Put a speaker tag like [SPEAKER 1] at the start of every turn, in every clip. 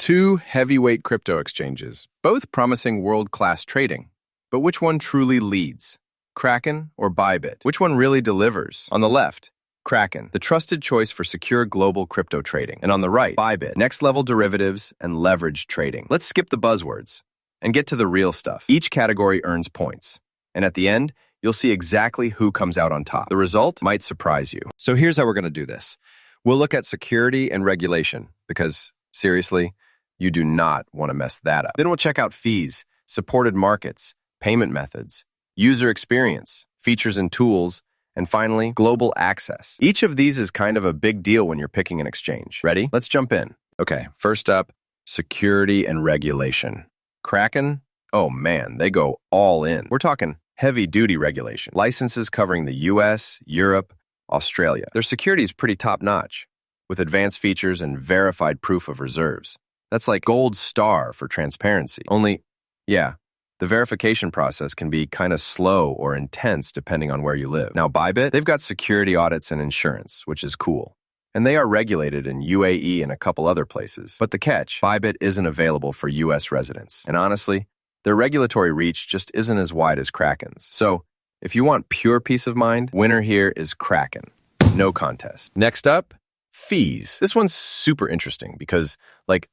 [SPEAKER 1] Two heavyweight crypto exchanges, both promising world-class trading. But which one truly leads? Kraken or Bybit? Which one really delivers? On the left, Kraken, the trusted choice for secure global crypto trading. And on the right, Bybit, next-level derivatives and leveraged trading. Let's skip the buzzwords and get to the real stuff. Each category earns points. And at the end, you'll see exactly who comes out on top. The result might surprise you.
[SPEAKER 2] So here's how we're going to do this. We'll look at security and regulation because, seriously, you do not want to mess that up.
[SPEAKER 1] Then we'll check out fees, supported markets, payment methods, user experience, features and tools, and finally, global access. Each of these is kind of a big deal when you're picking an exchange. Ready? Let's jump in. Okay, first up, security and regulation. Kraken? Oh man, they go all in. We're talking heavy-duty regulation. Licenses covering the US, Europe, Australia. Their security is pretty top-notch, with advanced features and verified proof of reserves. That's like gold star for transparency. Only, yeah, the verification process can be kind of slow or intense depending on where you live. Now, Bybit, they've got security audits and insurance, which is cool. And they are regulated in UAE and a couple other places. But the catch, Bybit isn't available for US residents. And honestly, their regulatory reach just isn't as wide as Kraken's. So, if you want pure peace of mind, winner here is Kraken. No contest. Next up, fees. This one's super interesting because,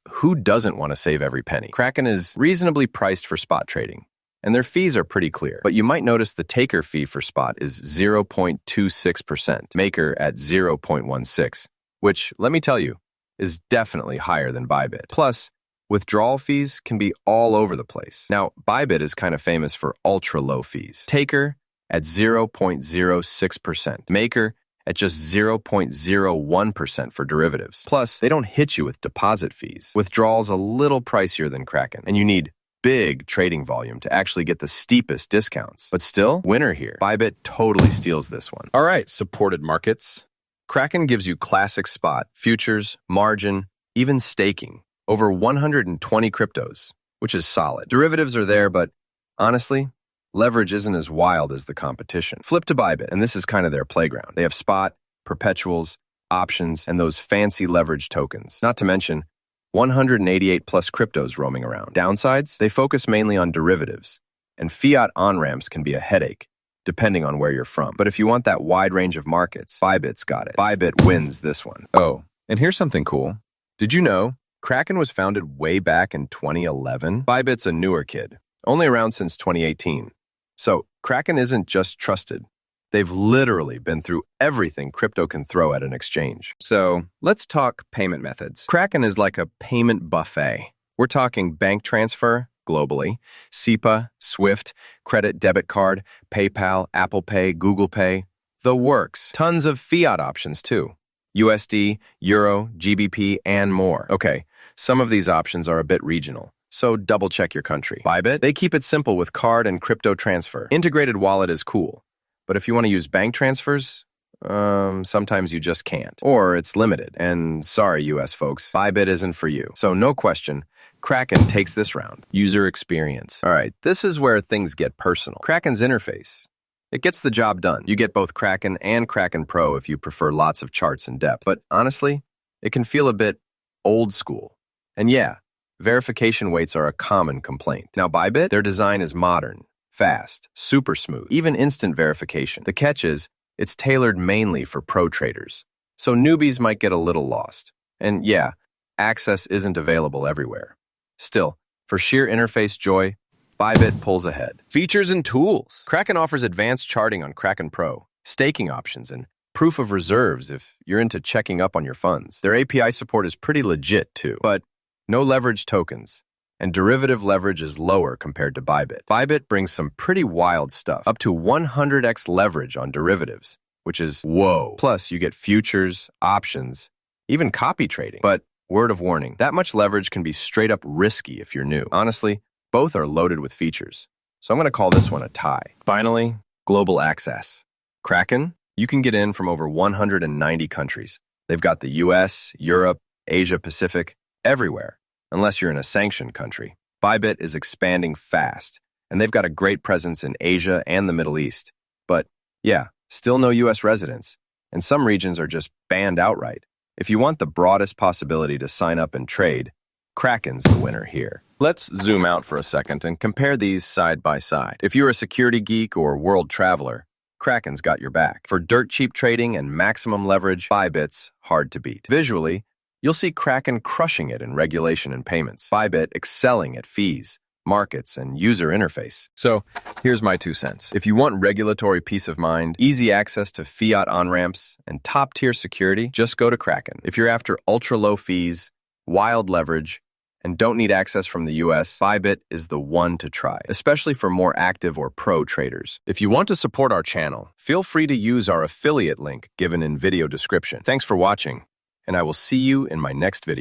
[SPEAKER 1] who doesn't want to save every penny? Kraken is reasonably priced for spot trading, and their fees are pretty clear. But you might notice the taker fee for spot is 0.26%, maker at 0.16, which, let me tell you, is definitely higher than Bybit. Plus, withdrawal fees can be all over the place. Now, Bybit is kind of famous for ultra-low fees. Taker at 0.06%, maker at just 0.01% for derivatives. Plus, they don't hit you with deposit fees. Withdrawals a little pricier than Kraken, and you need big trading volume to actually get the steepest discounts. But still, winner here. Bybit totally steals this one.
[SPEAKER 2] All right, supported markets.
[SPEAKER 1] Kraken gives you classic spot, futures, margin, even staking. Over 120 cryptos, which is solid. Derivatives are there, but honestly, leverage isn't as wild as the competition. Flip to Bybit, and this is kind of their playground. They have spot, perpetuals, options, and those fancy leverage tokens. Not to mention 188 plus cryptos roaming around. Downsides? They focus mainly on derivatives, and fiat on-ramps can be a headache, depending on where you're from. But if you want that wide range of markets, Bybit's got it. Bybit wins this one.
[SPEAKER 2] Oh, and here's something cool.
[SPEAKER 1] Did you know Kraken was founded way back in 2011? Bybit's a newer kid, only around since 2018. So, Kraken isn't just trusted. They've literally been through everything crypto can throw at an exchange.
[SPEAKER 2] So, let's talk payment methods.
[SPEAKER 1] Kraken is like a payment buffet. We're talking bank transfer, globally, SEPA, SWIFT, credit debit card, PayPal, Apple Pay, Google Pay, the works. Tons of fiat options too. USD, Euro, GBP, and more. Okay, some of these options are a bit regional, so double-check your country. Bybit, they keep it simple with card and crypto transfer. Integrated wallet is cool, but if you want to use bank transfers, sometimes you just can't. Or it's limited, and sorry, US folks, Bybit isn't for you. So no question, Kraken takes this round. User experience. All right, this is where things get personal. Kraken's interface. It gets the job done. You get both Kraken and Kraken Pro if you prefer lots of charts and depth. But honestly, it can feel a bit old school. And yeah, verification waits are a common complaint. Now, Bybit, their design is modern, fast, super smooth, even instant verification. The catch is, it's tailored mainly for pro traders, so newbies might get a little lost. And yeah, access isn't available everywhere. Still, for sheer interface joy, Bybit pulls ahead. Features and tools. Kraken offers advanced charting on Kraken Pro, staking options, and proof of reserves if you're into checking up on your funds. Their API support is pretty legit too, but no leverage tokens, and derivative leverage is lower compared to Bybit. Bybit brings some pretty wild stuff, up to 100x leverage on derivatives, which is whoa. Plus, you get futures, options, even copy trading. But word of warning, that much leverage can be straight up risky if you're new. Honestly, both are loaded with features, so I'm going to call this one a tie. Finally, global access. Kraken, you can get in from over 190 countries. They've got the US, Europe, Asia Pacific, everywhere, unless you're in a sanctioned country. Bybit is expanding fast, and they've got a great presence in Asia and the Middle East. But yeah, still no US residents, and some regions are just banned outright. If you want the broadest possibility to sign up and trade, Kraken's the winner here. Let's zoom out for a second and compare these side by side. If you're a security geek or world traveler, Kraken's got your back. For dirt cheap trading and maximum leverage, Bybit's hard to beat. Visually, you'll see Kraken crushing it in regulation and payments, Bybit excelling at fees, markets, and user interface. So, here's my 2 cents. If you want regulatory peace of mind, easy access to fiat on-ramps, and top-tier security, just go to Kraken. If you're after ultra-low fees, wild leverage, and don't need access from the US, Bybit is the one to try, especially for more active or pro traders. If you want to support our channel, feel free to use our affiliate link given in video description. Thanks for watching, and I will see you in my next video.